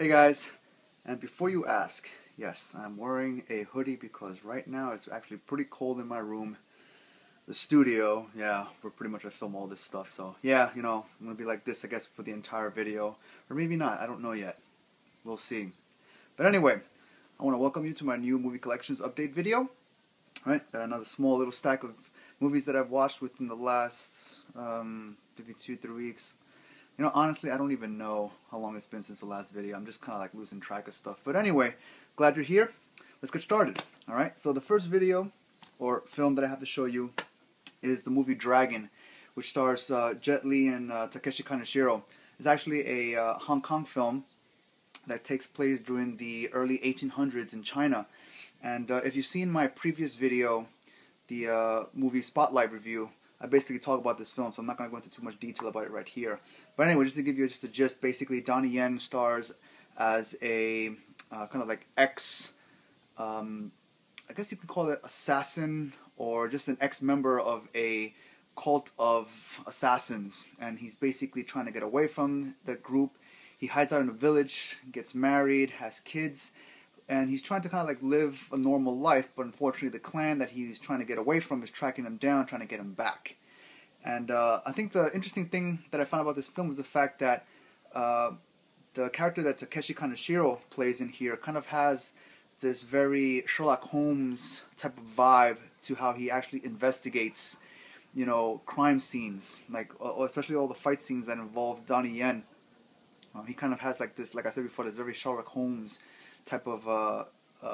Hey guys, and before you ask, yes, I'm wearing a hoodie because right now it's actually pretty cold in my room. The studio, yeah, where pretty much I film all this stuff, so yeah, I'm gonna be like this, I guess, for the entire video. Or maybe not, I don't know yet. We'll see. But anyway, I want to welcome you to my new movie collections update video. Alright, another small little stack of movies that I've watched within the last maybe 2-3 weeks. Honestly, I don't even know how long it's been since the last video. I'm just kind of like losing track of stuff. But anyway, glad you're here. Let's get started. Alright, so the first video or film that I have to show you is the movie Dragon, which stars Jet Li and Takeshi Kaneshiro. It's actually a Hong Kong film that takes place during the early 1800s in China. And if you've seen my previous video, the movie Spotlight review, I basically talk about this film, so I'm not going to go into too much detail about it right here. But anyway, just to give you just a gist, basically Donnie Yen stars as a kind of like I guess you could call it assassin, or just an ex-member of a cult of assassins. And he's basically trying to get away from the group. He hides out in a village, gets married, has kids, and he's trying to kind of like live a normal life, but unfortunately the clan that he's trying to get away from is tracking him down, trying to get him back. And I think the interesting thing that I found about this film was the fact that the character that Takeshi Kaneshiro plays in here kind of has this very Sherlock Holmes type of vibe to how he actually investigates, crime scenes, like especially all the fight scenes that involve Donnie Yen. He kind of has like this, like I said before, this very Sherlock Holmes type of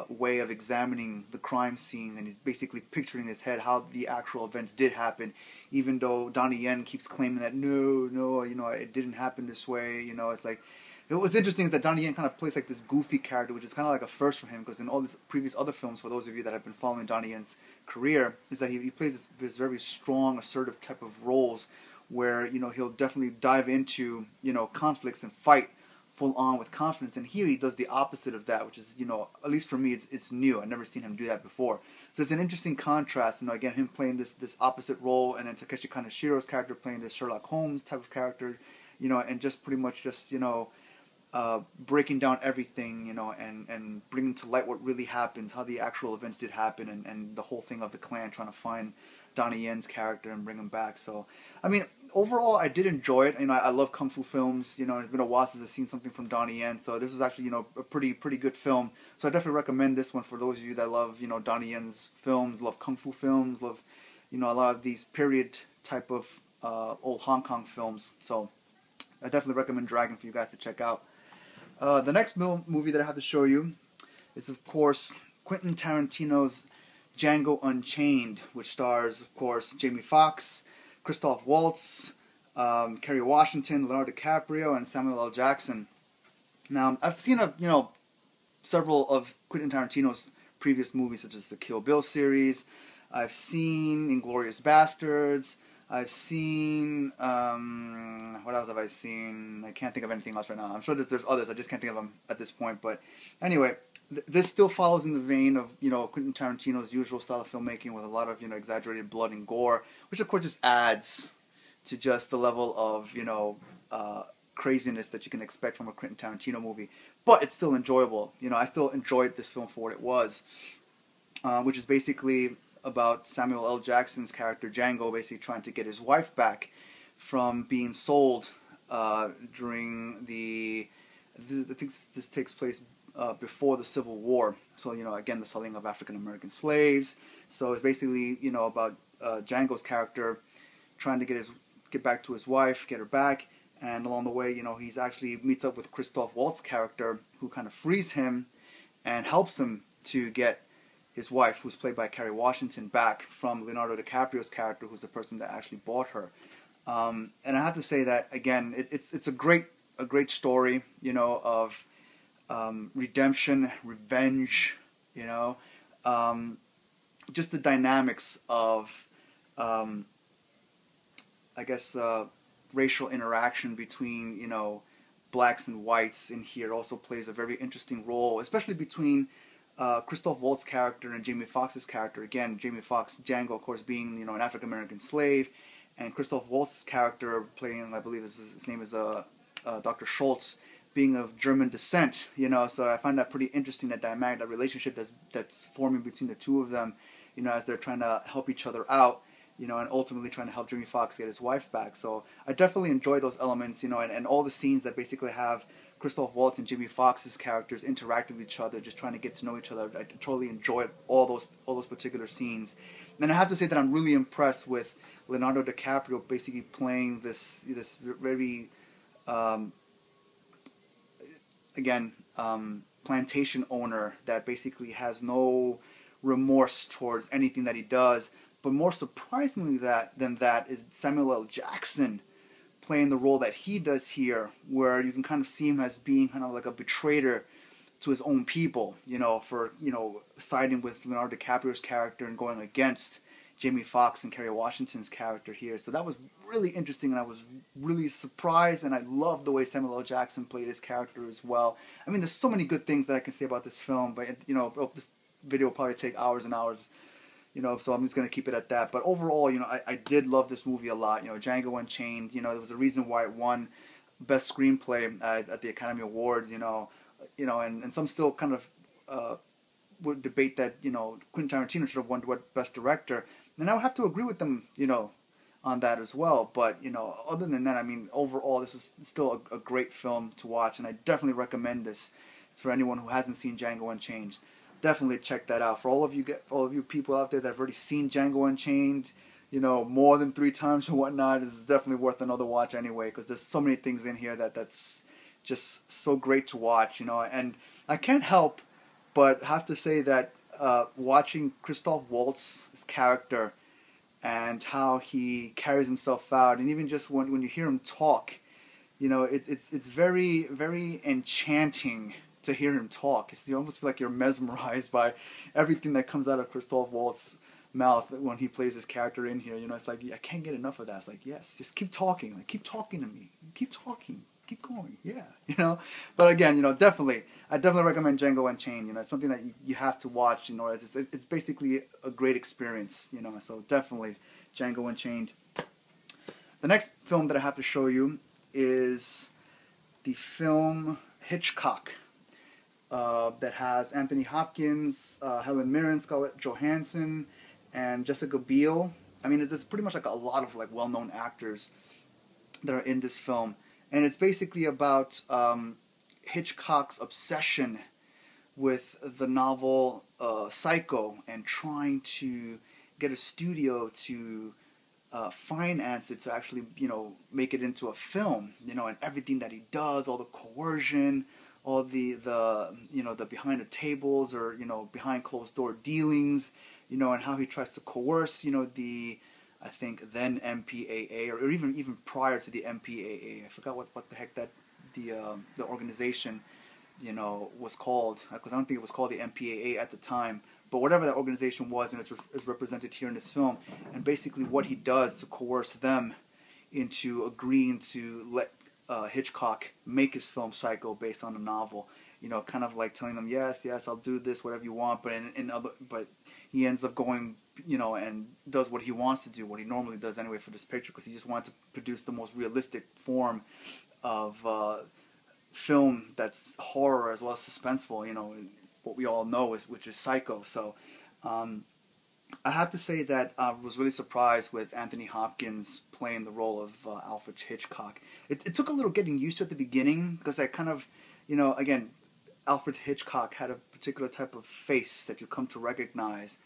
way of examining the crime scene, and he's basically picturing in his head how the actual events did happen, even though Donnie Yen keeps claiming that no, it didn't happen this way. It's like, what's interesting is that Donnie Yen kind of plays like this goofy character, which is kind of like a first for him, because in all these previous other films, for those of you that have been following Donnie Yen's career, is that he plays this very strong, assertive type of roles, where he'll definitely dive into conflicts and fight full on with confidence. And here he does the opposite of that, which is at least for me it's new. I've never seen him do that before. So it's an interesting contrast. Again, him playing this opposite role, and then Takeshi Kaneshiro's character playing this Sherlock Holmes type of character, and just pretty much just breaking down everything, and bringing to light what really happens, how the actual events did happen, and the whole thing of the clan trying to find Donnie Yen's character and bring him back. So, I mean, overall, I did enjoy it. I love kung fu films. It's been a while since I've seen something from Donnie Yen, so this was actually, a pretty good film. So I definitely recommend this one for those of you that love, Donnie Yen's films, love kung fu films, love, a lot of these period type of old Hong Kong films. So I definitely recommend Dragon for you guys to check out. The next movie that I have to show you is, of course, Quentin Tarantino's Django Unchained, which stars, of course, Jamie Foxx, Christoph Waltz, Kerry Washington, Leonardo DiCaprio, and Samuel L. Jackson. Now, I've seen several of Quentin Tarantino's previous movies, such as the Kill Bill series. I've seen Inglourious Basterds. I've seen, what else have I seen? I can't think of anything else right now. I'm sure there's others, I just can't think of them at this point. But anyway, this still follows in the vein of, Quentin Tarantino's usual style of filmmaking, with a lot of, exaggerated blood and gore, which of course just adds to just the level of, craziness that you can expect from a Quentin Tarantino movie. But it's still enjoyable. I still enjoyed this film for what it was, which is basically about Samuel L. Jackson's character Django basically trying to get his wife back from being sold during I think this takes place before the Civil War. So again, the selling of African American slaves. So it's basically about Django's character trying to get back to his wife, get her back, and along the way he's actually meets up with Christoph Waltz's character, who kind of frees him and helps him to get his wife, who's played by Kerry Washington, back from Leonardo DiCaprio's character, who's the person that actually bought her. And I have to say that again, it's a great story, of redemption, revenge, just the dynamics of, I guess, racial interaction between blacks and whites in here also plays a very interesting role, especially between Christoph Waltz's character and Jamie Foxx's character. Again, Jamie Foxx, Django, of course, being an African American slave, and Christoph Waltz's character playing, I believe his name is Dr. Schultz, being of German descent, you know, so I find that pretty interesting, that dynamic, that relationship that's forming between the two of them, you know, as they're trying to help each other out, you know, and ultimately trying to help Jamie Foxx get his wife back. So I definitely enjoy those elements, you know, and all the scenes that basically have Christoph Waltz and Jamie Foxx's characters interact with each other, just trying to get to know each other. I totally enjoyed all those particular scenes. And I have to say that I'm really impressed with Leonardo DiCaprio basically playing this very plantation owner that basically has no remorse towards anything that he does. But more surprisingly than that is Samuel L. Jackson playing the role that he does here, where you can kind of see him as being kind of like a betrayer to his own people, you know, for, you know, siding with Leonardo DiCaprio's character and going against Jamie Foxx and Kerry Washington's character here. So that was really interesting, and I was really surprised, and I loved the way Samuel L. Jackson played his character as well. I mean, there's so many good things that I can say about this film, but, you know, this video will probably take hours and hours, you know, so I'm just going to keep it at that. But overall, you know, I did love this movie a lot. You know, Django Unchained, you know, there was a reason why it won Best Screenplay at the Academy Awards, you know, and some still kind of would debate that, you know, Quentin Tarantino should have won Best Director. And I would have to agree with them, you know, on that as well. But, you know, other than that, I mean, overall, this was still a great film to watch, and I definitely recommend this for anyone who hasn't seen Django Unchained. Definitely check that out. For all of you people out there that have already seen Django Unchained, you know, more than 3 times or whatnot, this is definitely worth another watch anyway, because there's so many things in here that's just so great to watch, you know. And I can't help but have to say that watching Christoph Waltz's character and how he carries himself out, and even just when you hear him talk, you know, it's very, very enchanting to hear him talk. You almost feel like you're mesmerized by everything that comes out of Christoph Waltz's mouth when he plays his character in here. You know, it's like, I can't get enough of that. It's like, yes, just keep talking. Like, keep talking to me. Keep talking. Keep going. Yeah, you know. But again, you know, I definitely recommend Django Unchained. You know, it's something that you have to watch. You know, it's basically a great experience. You know, so definitely Django Unchained. The next film that I have to show you is the film Hitchcock. That has Anthony Hopkins, Helen Mirren, Scarlett Johansson, and Jessica Biel. I mean, there's pretty much like a lot of like well-known actors that are in this film, and it's basically about Hitchcock's obsession with the novel Psycho and trying to get a studio to finance it to actually, you know, make it into a film. You know, and everything that he does, all the coercion, all the you know, the behind the tables or, you know, behind closed door dealings, you know, and how he tries to coerce, you know, the, I think then MPAA, or even prior to the MPAA, I forgot what the heck that the organization, you know, was called, because I don't think it was called the MPAA at the time, but whatever that organization was, and it's represented here in this film, and basically what he does to coerce them into agreeing to let Hitchcock make his film Psycho based on a novel, you know, kind of like telling them, yes, I'll do this, whatever you want, but he ends up going, you know, and does what he wants to do, what he normally does anyway for this picture, because he just wanted to produce the most realistic form of film that's horror as well as suspenseful, you know, what we all know which is Psycho. So I have to say that I was really surprised with Anthony Hopkins playing the role of Alfred Hitchcock. It took a little getting used to at the beginning, because I kind of, you know, again, Alfred Hitchcock had a particular type of face that you come to recognize.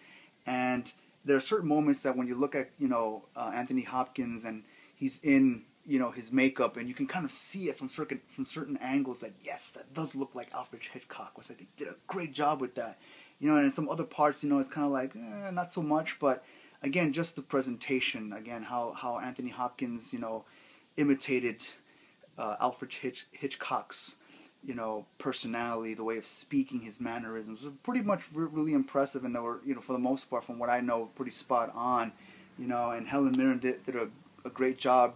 And there are certain moments that when you look at, you know, Anthony Hopkins and he's in, you know, his makeup, and you can kind of see it from certain angles that, yes, that does look like Alfred Hitchcock. I think did a great job with that. You know, and in some other parts, you know, it's kind of like, not so much. But again, just the presentation, again, how Anthony Hopkins, you know, imitated Alfred Hitchcock's, you know, personality, the way of speaking, his mannerisms was pretty much really impressive, and they were, you know, for the most part, from what I know, pretty spot on. You know, and Helen Mirren did a great job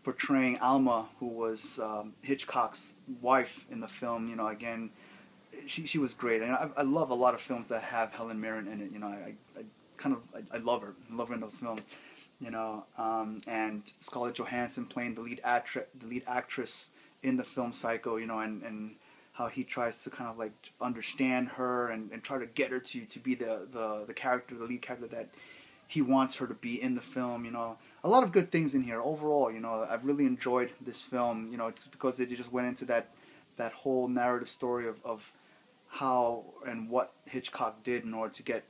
portraying Alma, who was Hitchcock's wife in the film. You know, again, she was great, and I love a lot of films that have Helen Mirren in it. You know, I love her. I love her in those films. You know, and Scarlett Johansson playing the lead actress in the film Psycho, and how he tries to kind of like understand her and try to get her to be the character, the lead character that he wants her to be in the film. A lot of good things in here overall. I've really enjoyed this film. Just because it just went into that whole narrative story of how and what Hitchcock did in order to get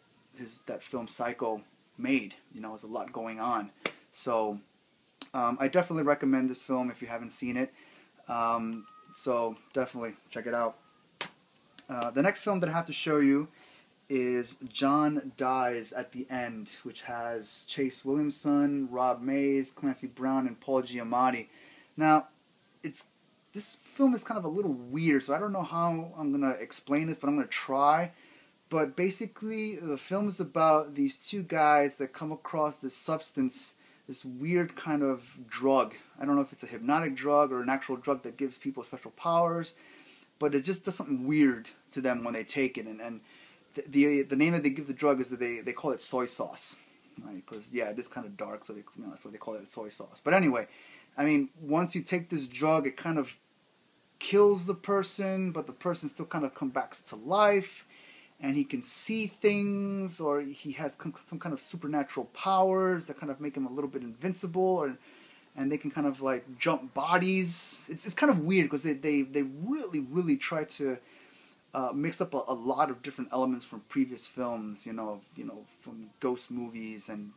that film Psycho made. There's a lot going on. So I definitely recommend this film if you haven't seen it. So definitely check it out. The next film that I have to show you is John Dies at the End, which has Chase Williamson, Rob Mays, Clancy Brown, and Paul Giamatti. Now, this film is kind of a little weird, so I don't know how I'm going to explain this, but I'm going to try. But basically, the film is about these two guys that come across this substance, this weird kind of drug. I don't know if it's a hypnotic drug or an actual drug that gives people special powers, but it just does something weird to them when they take it. And the name that they give the drug is that they call it soy sauce, right? Because it is kind of dark, so that's why they call it soy sauce. But anyway, I mean, once you take this drug, it kind of kills the person, but the person still kind of comes back to life, and he can see things, or he has some kind of supernatural powers that kind of make him a little bit invincible, and they can kind of like jump bodies. It's kind of weird because they really try to mix up a lot of different elements from previous films, from ghost movies and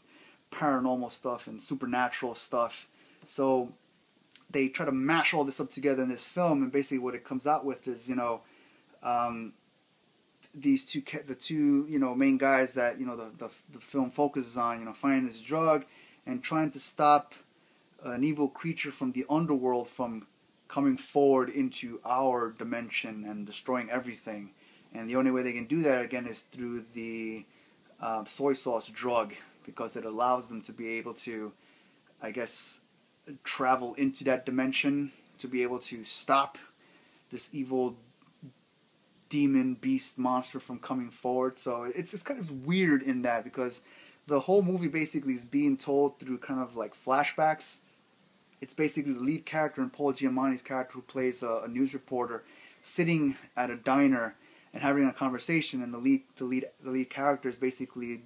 paranormal stuff and supernatural stuff. So they try to mash all this up together in this film, and basically what it comes out with is, the two main guys that the film focuses on, finding this drug and trying to stop an evil creature from the underworld from coming forward into our dimension and destroying everything. And the only way they can do that again is through the soy sauce drug, because it allows them to be able to, I guess, travel into that dimension to be able to stop this evil demon beast monster from coming forward. So it's kind of weird in that, because the whole movie basically is being told through kind of like flashbacks. It's basically the lead character and Paul Giamatti's character, who plays a news reporter, sitting at a diner and having a conversation, and the lead character is basically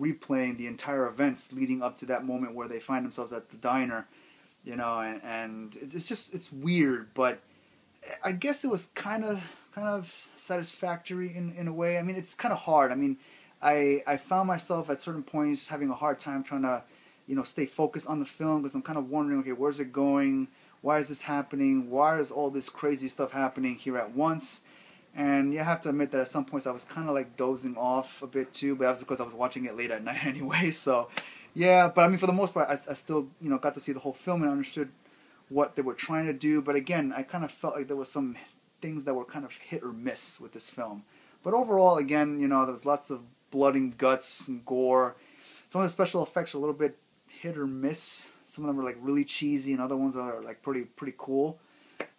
replaying the entire events leading up to that moment where they find themselves at the diner, and it's weird, but I guess it was kind of satisfactory in a way. I mean, it's kind of hard. I mean, I found myself at certain points having a hard time trying to stay focused on the film, because I'm kind of wondering, okay, where's it going? Why is this happening? Why is all this crazy stuff happening here at once? And you have to admit that at some points I was kind of like dozing off a bit too, but that's because I was watching it late at night anyway. So, yeah, but I mean, for the most part, I still got to see the whole film and understood what they were trying to do. But again, I kind of felt like there was some things that were kind of hit or miss with this film. But overall, again, there was lots of blood and guts and gore. Some of the special effects are a little bit hit or miss. Some of them are like really cheesy, and other ones are like pretty cool.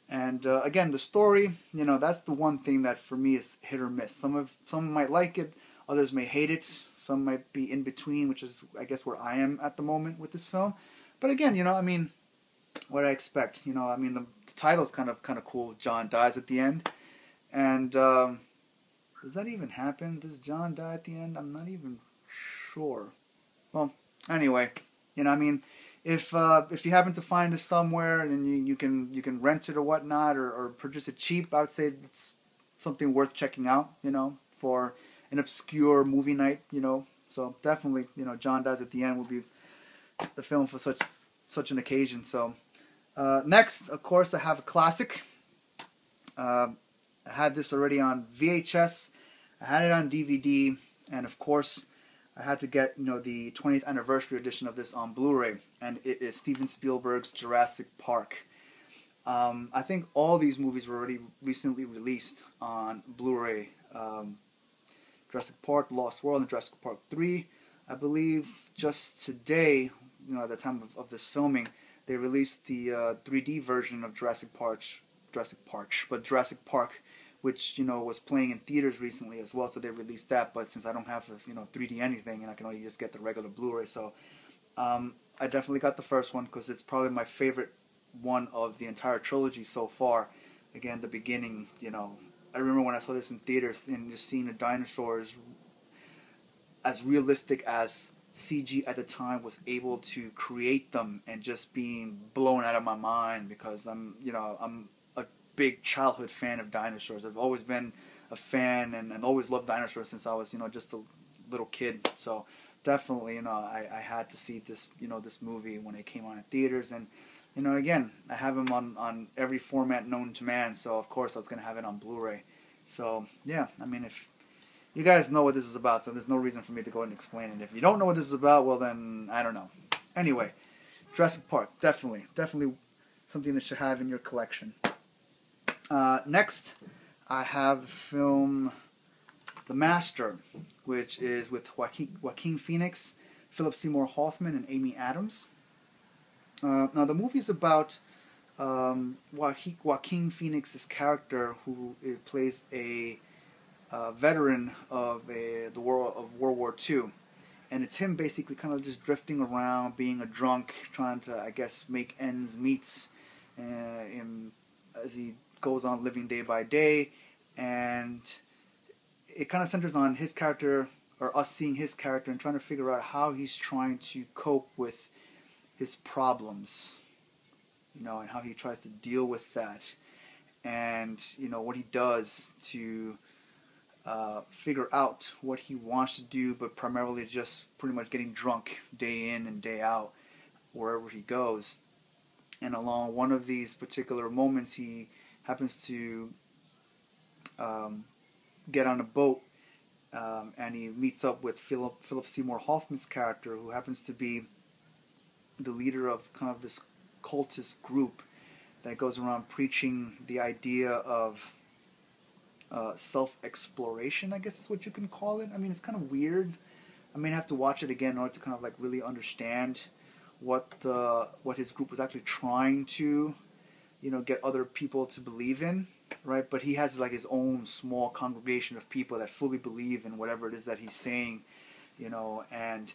And again, the story, that's the one thing that for me is hit or miss. Some might like it, others may hate it. Some might be in between, which is, I guess, where I am at the moment with this film. But again, I mean, what I expect. I mean, the title's kind of cool. John Dies at the End, and does that even happen? Does John die at the end? I'm not even sure. Well, anyway, I mean, if you happen to find it somewhere and you can rent it or whatnot, or purchase it cheap, I would say it's something worth checking out, for an obscure movie night, So definitely, John Dies at the End will be the film for such an occasion. So next, of course, I have a classic. I had this already on VHS. I had it on DVD, and of course, I had to get the 20th anniversary edition of this on Blu-ray, and it is Steven Spielberg's Jurassic Park. I think all these movies were already recently released on Blu-ray. Jurassic Park: Lost World and Jurassic Park 3. I believe just today, at the time of this filming, they released the 3D version of Jurassic Park, which was playing in theaters recently as well. So they released that. But since I don't have 3D anything, and I can only just get the regular Blu-ray, so I definitely got the first one because it's probably my favorite one of the entire trilogy so far. Again, the beginning, you know, I remember when I saw this in theaters and just seeing the dinosaurs as realistic as CG at the time was able to create them, and just being blown out of my mind, because I'm a big childhood fan of dinosaurs. I've always been a fan and always loved dinosaurs since I was, just a little kid. So definitely, I had to see this, this movie when it came on in theaters. And, again, I have them on every format known to man. So of course I was going to have it on Blu-ray. So yeah, I mean, if you guys know what this is about, so there's no reason for me to go ahead and explain it. If you don't know what this is about, well then, I don't know. Anyway, Jurassic Park, definitely something that should have in your collection. Next, I have the film The Master, which is with Joaquin Phoenix, Philip Seymour Hoffman, and Amy Adams. Now, the movie's about Joaquin Phoenix's character, who plays a veteran of World War II, and it's him basically kind of just drifting around, being a drunk, trying to, I guess, make ends meet, as he goes on living day by day. And it kind of centers on his character, or us seeing his character and trying to figure out how he's trying to cope with his problems, and how he tries to deal with that, and what he does to figure out what he wants to do, but primarily just pretty much getting drunk day in and day out wherever he goes. And along one of these particular moments, he happens to get on a boat, and he meets up with Philip Seymour Hoffman's character, who happens to be the leader of kind of this cultist group that goes around preaching the idea of self-exploration, I guess is what you can call it. I mean, it's kind of weird. I may have to watch it again in order to kind of like really understand what his group was actually trying to, get other people to believe in, right? But he has like his own small congregation of people that fully believe in whatever it is that he's saying, and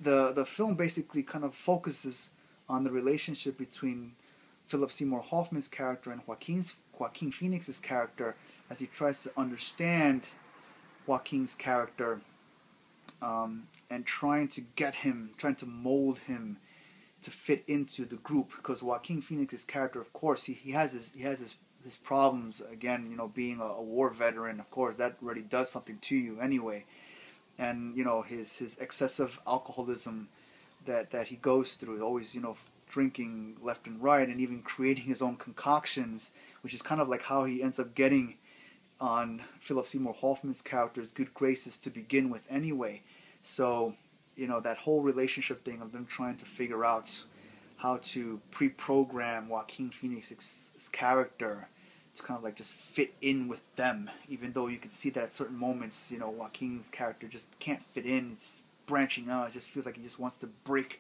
the film basically kind of focuses on the relationship between Philip Seymour Hoffman's character and Joaquin Phoenix's character, as he tries to understand Joaquin's character, and trying to mold him to fit into the group. Because Joaquin Phoenix's character, of course, he has his problems. Again, being a war veteran, of course, that really does something to you anyway. And his excessive alcoholism that he goes through, always drinking left and right, and even creating his own concoctions, which is kind of like how he ends up getting on Philip Seymour Hoffman's character's good graces to begin with anyway. So, that whole relationship thing of them trying to figure out how to pre-program Joaquin Phoenix's character to kind of like just fit in with them, even though you can see that at certain moments, Joaquin's character just can't fit in. It's branching out. It just feels like he just wants to break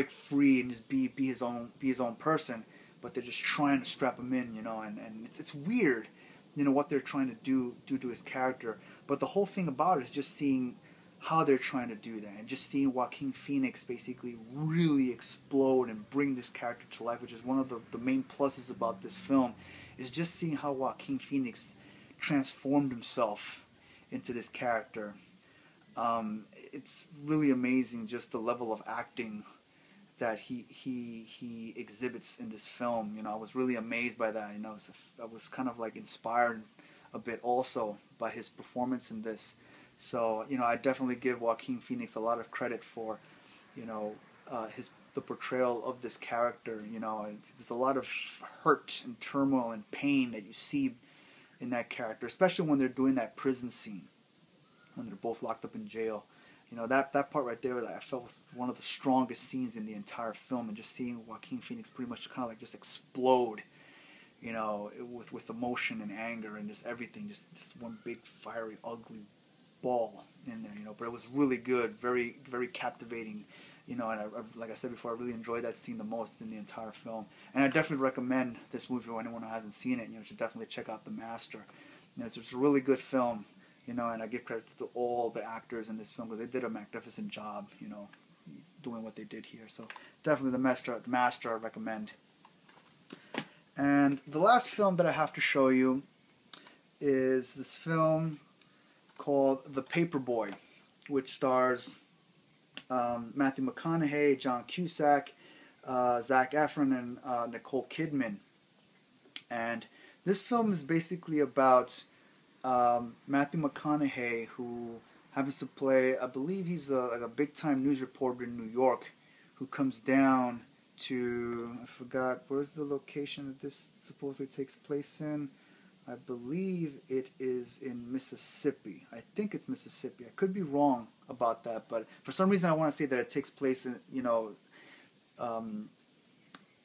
free and just be his own person, but they're just trying to strap him in, and it's weird, what they're trying to do to his character. But the whole thing about it is just seeing how they're trying to do that, and just seeing Joaquin Phoenix basically really explode and bring this character to life, which is one of the main pluses about this film, is just seeing how Joaquin Phoenix transformed himself into this character. It's really amazing, just the level of acting that he exhibits in this film. I was really amazed by that. I was kind of like inspired a bit also by his performance in this. So I definitely give Joaquin Phoenix a lot of credit for the portrayal of this character. There's a lot of hurt and turmoil and pain that you see in that character, especially when they're doing that prison scene, when they're both locked up in jail. That part right there, that I felt was one of the strongest scenes in the entire film, and just seeing Joaquin Phoenix pretty much kind of like just explode, with emotion and anger and just everything, just this one big fiery ugly ball in there, but it was really good, very, very captivating, and like I said before, I really enjoyed that scene the most in the entire film. And I definitely recommend this movie for anyone who hasn't seen it. Should definitely check out The Master. It's a really good film. And I give credit to all the actors in this film, because they did a magnificent job, doing what they did here. So definitely The Master I recommend. And the last film that I have to show you is this film called The Paperboy, which stars Matthew McConaughey, John Cusack, Zac Efron, and Nicole Kidman. And this film is basically about Matthew McConaughey, who happens to play, I believe he's like a big-time news reporter in New York, who comes down to, I forgot, where's the location that this supposedly takes place in? I believe it is in Mississippi. I think it's Mississippi. I could be wrong about that, but for some reason I want to say that it takes place in,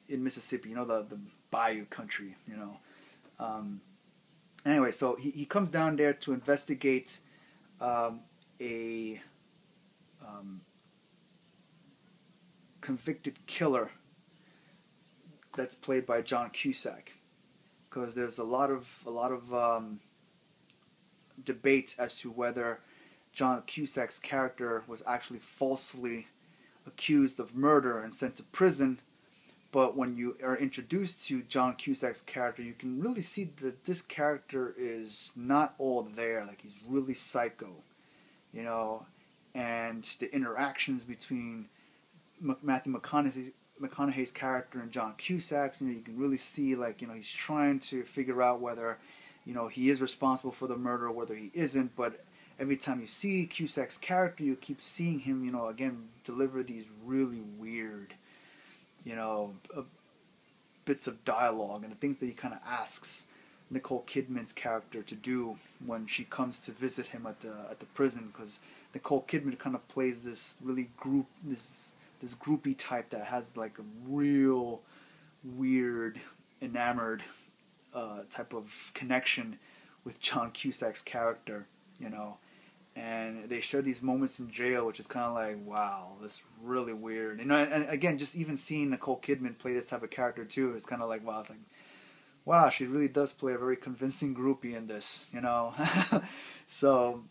in Mississippi, the bayou country, Anyway, so he comes down there to investigate a convicted killer that's played by John Cusack, because there's a lot of debate as to whether John Cusack's character was actually falsely accused of murder and sent to prison. But when you are introduced to John Cusack's character, you can really see that this character is not all there. Like, he's really psycho, and the interactions between Matthew McConaughey's character and John Cusack's, you can really see, he's trying to figure out whether, he is responsible for the murder or whether he isn't. But every time you see Cusack's character, you keep seeing him, again, deliver these really weird, bits of dialogue and the things that he kind of asks Nicole Kidman's character to do when she comes to visit him at the prison, because Nicole Kidman kind of plays this really this groupie type that has like a real weird, enamored type of connection with John Cusack's character, and they share these moments in jail, which is kind of like, wow, that's really weird. And again, just even seeing Nicole Kidman play this type of character too, it's kind of like, wow, it's like, wow, she really does play a very convincing groupie in this, So,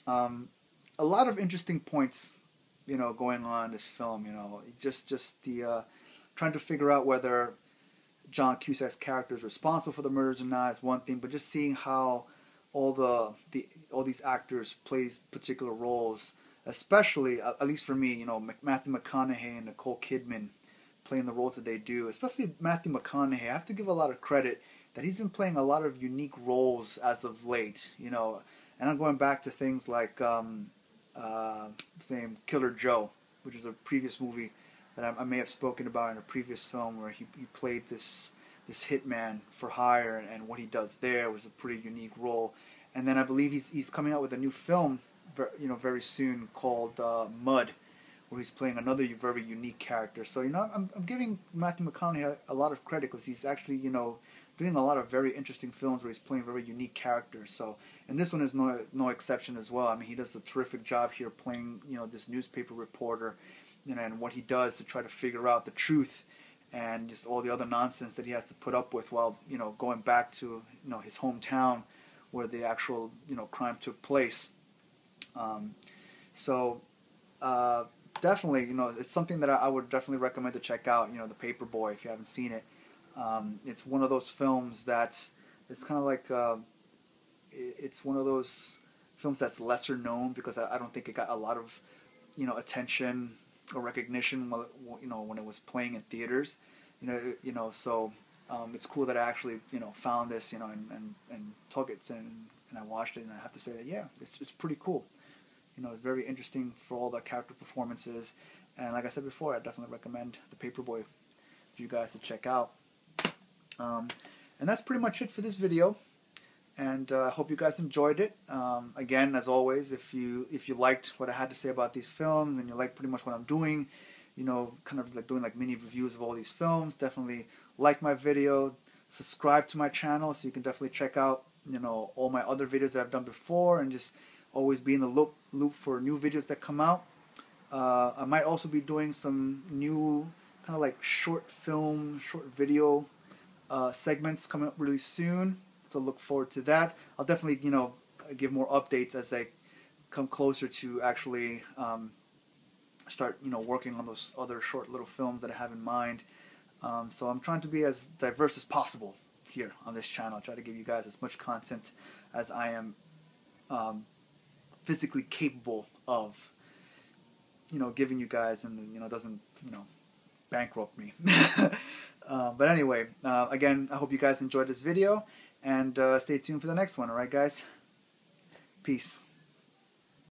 a lot of interesting points, going on in this film, just the trying to figure out whether John Cusack's character is responsible for the murders or not is one thing, but just seeing how all these actors play particular roles, especially at least for me, Matthew McConaughey and Nicole Kidman playing the roles that they do, especially Matthew McConaughey. I have to give a lot of credit that he's been playing a lot of unique roles as of late, and I'm going back to things like Killer Joe, which is a previous movie that I may have spoken about in a previous film, where he played this hitman for hire, and what he does there was a pretty unique role. And then I believe he's coming out with a new film, very soon, called Mud, where he's playing another very unique character. So I'm giving Matthew McConaughey a lot of credit, because he's actually doing a lot of very interesting films where he's playing very unique characters. So, and this one is no exception as well. I mean, he does a terrific job here playing this newspaper reporter, and what he does to try to figure out the truth and just all the other nonsense that he has to put up with while going back to his hometown where the actual crime took place. Definitely, it's something that I would definitely recommend to check out. The Paperboy, if you haven't seen it. It's one of those films that it's kind of like it's one of those films that's lesser known, because I don't think it got a lot of attention or recognition when it was playing in theaters. So it's cool that I actually found this and took it and I watched it, and I have to say that it's pretty cool. It's very interesting for all the character performances, and like I said before, I definitely recommend The Paperboy for you guys to check out. And that's pretty much it for this video, and I hope you guys enjoyed it. Again, as always, if you liked what I had to say about these films, and you like pretty much what I'm doing, kind of like doing like mini reviews of all these films, definitely like my video, subscribe to my channel so you can definitely check out all my other videos that I've done before, and just always be in the loop for new videos that come out. I might also be doing some new kind of like short video segments coming up really soon, so look forward to that. I'll definitely give more updates as I come closer to actually start working on those other short little films that I have in mind. So I'm trying to be as diverse as possible here on this channel. Try to give you guys as much content as I am physically capable of, giving you guys, and doesn't bankrupt me. But anyway, again, I hope you guys enjoyed this video, and stay tuned for the next one. Alright guys, peace.